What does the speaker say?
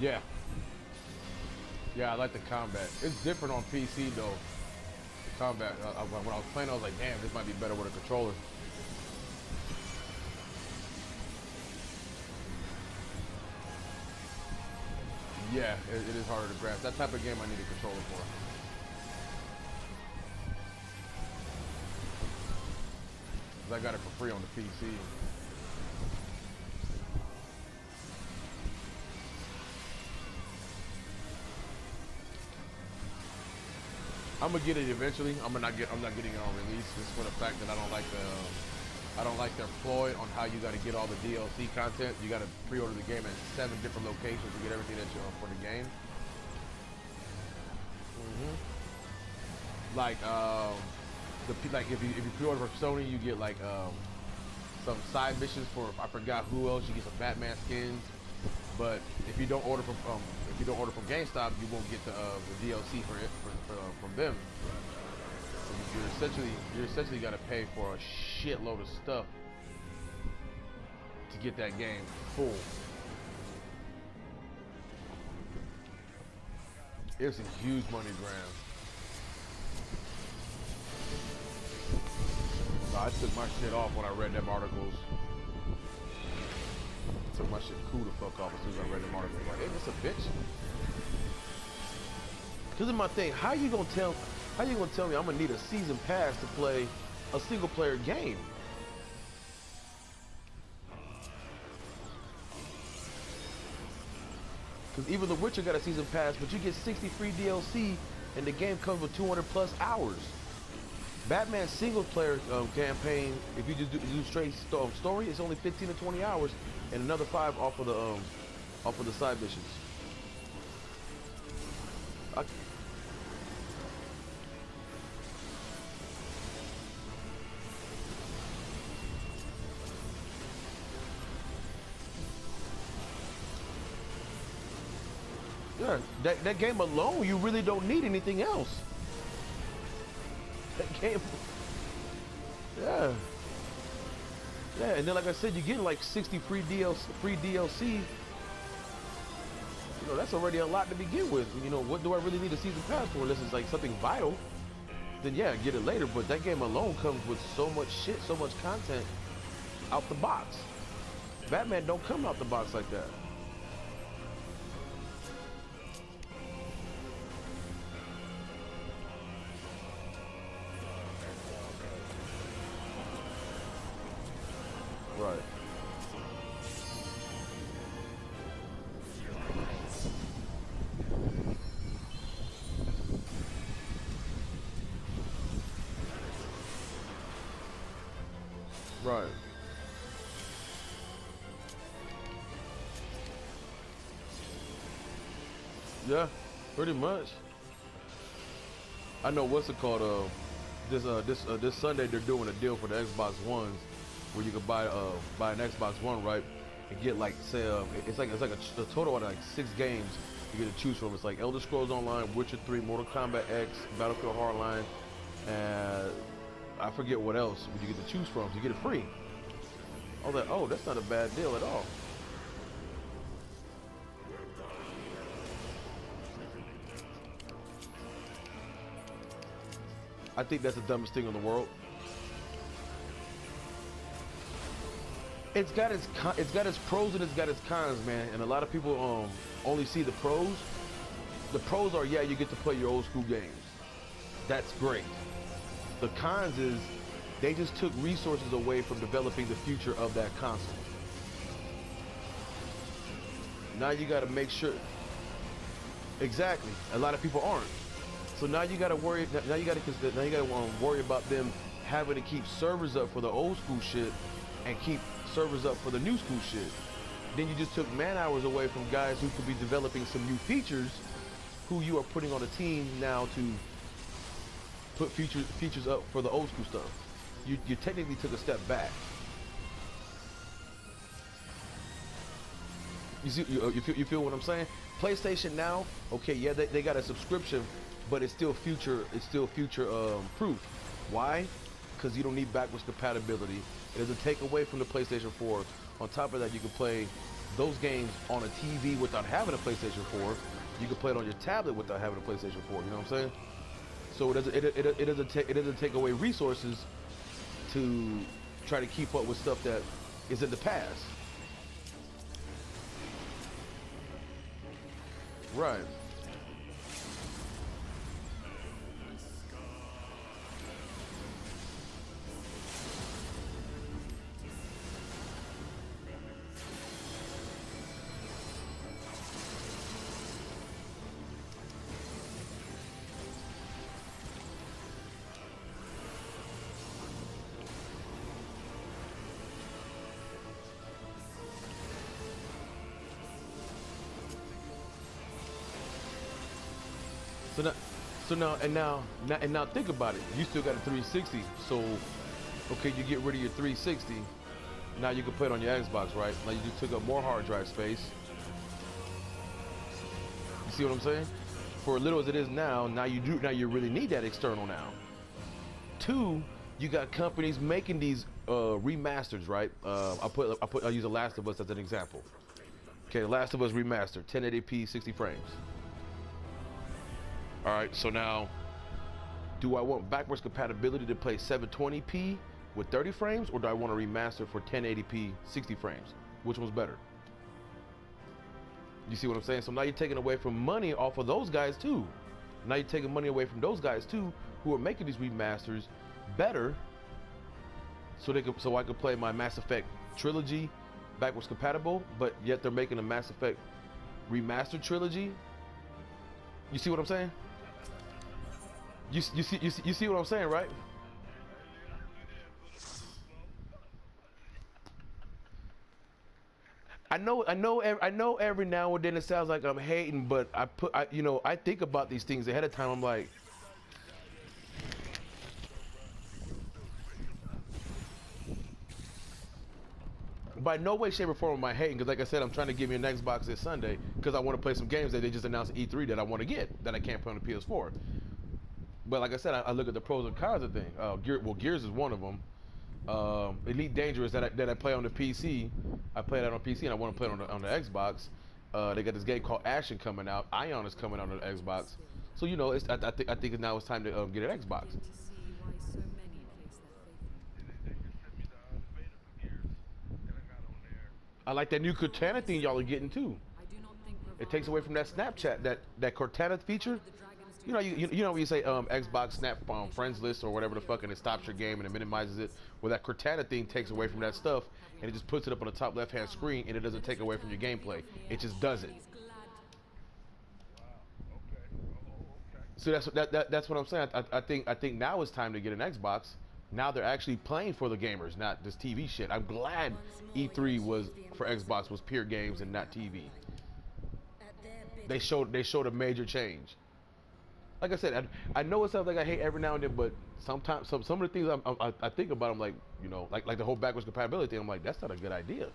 Yeah. Yeah, I like the combat. It's different on PC though. The combat. When I was playing, I was like, damn, this might be better with a controller. Yeah, it is harder to grasp. That type of game I need a controller for. I got it for free on the PC. I'm gonna get it eventually. I'm not getting it on release just for the fact that I don't like their ploy on how you got to get all the DLC content. You got to pre-order the game at 7 different locations to get everything that you for the game. Like if you pre-order for Sony, you get like some side missions for I forgot who else. You get some Batman skins. But if you don't order from GameStop, you won't get the DLC from them. So you're essentially got to pay for a shitload of stuff to get that game full. It's a huge money grab. So I took my shit off when I read them articles. Took my shit cool the fuck off as soon as I read them articles. Like, hey, this a bitch. This is my thing. How you gonna tell me I'm gonna need a season pass to play a single player game? Because even The Witcher got a season pass, but you get 60 free DLC and the game comes with 200 plus hours. Batman single player campaign, if you just do straight story, it's only 15 to 20 hours and another 5 off of the side missions. Yeah, that game alone, you really don't need anything else. That game, yeah, and then like I said, you get like 60 free DLC. You know, that's already a lot to begin with. You know, what do I really need a season pass for? Unless it's like something vital, then yeah, get it later. But that game alone comes with so much shit, so much content out the box. Batman don't come out the box like that. Right. Right. Yeah, pretty much. I know what's it called. This Sunday they're doing a deal for the Xbox Ones, where you can buy an Xbox One, right, and get like say it's like a total of like 6 games you get to choose from. It's like Elder Scrolls Online, Witcher 3, Mortal Kombat X, Battlefield Hardline, and I forget what else you get to choose from. So you get it free. Oh, that's not a bad deal at all. I think that's the dumbest thing in the world. It's got its pros and it's got its cons, man. And a lot of people only see the pros. The pros are, yeah, you get to play your old school games. That's great. The cons is they just took resources away from developing the future of that console. Now you got to make sure. Exactly. A lot of people aren't. So now you got to worry. Now you got to worry about them having to keep servers up for the old school shit and keep servers up for the new school shit. Then you just took man hours away from guys who could be developing some new features, who you are putting on a team now to put features up for the old school stuff. You technically took a step back. You feel what I'm saying? PlayStation now, okay, yeah, they got a subscription, but it's still future proof. Why? Because you don't need backwards compatibility. It doesn't take away from the PlayStation 4. On top of that, you can play those games on a TV without having a PlayStation 4. You can play it on your tablet without having a PlayStation 4. You know what I'm saying? So it doesn't take away resources to try to keep up with stuff that is in the past. Right. Now think about it. You still got a 360. So, okay, you get rid of your 360. Now you can play it on your Xbox, right? Now you just took up more hard drive space. You see what I'm saying? For as little as it is now, now you really need that external now. Two, you got companies making these remasters, right? I'll use The Last of Us as an example. Okay, The Last of Us remastered, 1080p, 60 frames. All right, so now, do I want backwards compatibility to play 720p with 30 frames, or do I want to remaster for 1080p, 60 frames? Which one's better? You see what I'm saying? So now you're taking away from money off of those guys too. Now you're taking money away from those guys too, who are making these remasters better, so I could play my Mass Effect trilogy backwards compatible, but yet they're making a Mass Effect remastered trilogy. You see what I'm saying? You see what I'm saying, right? I know every now and then it sounds like I'm hating, but I think about these things ahead of time. I'm like, by no way, shape, or form am I hating, because like I said, I'm trying to give me an Xbox this Sunday because I want to play some games that they just announced at E3 that I want to get, that I can't play on the PS4. But like I said, I look at the pros and cons of the thing. Gears is one of them. Elite Dangerous that I play on the PC. I play that on PC and I want to play it on the Xbox. They got this game called Action coming out. Ion is coming out on the Xbox. So I think now it's time to get an Xbox. I like that new Cortana thing y'all are getting too. It takes away from that Snapchat, that Cortana feature. You know when you say Xbox Snap friends list or whatever the fuck, and it stops your game and it minimizes it. Well, that Cortana thing takes away from that stuff, and it just puts it up on the top left-hand screen, and it doesn't take away from your gameplay. It just does it. So that's what I'm saying. I think now it's time to get an Xbox. Now they're actually playing for the gamers, not this TV shit. I'm glad E3 was for Xbox was pure games and not TV. They showed a major change. Like I said, I know it sounds like I hate every now and then, but sometimes some of the things I think about, I'm like, like the whole backwards compatibility thing, I'm like, that's not a good idea.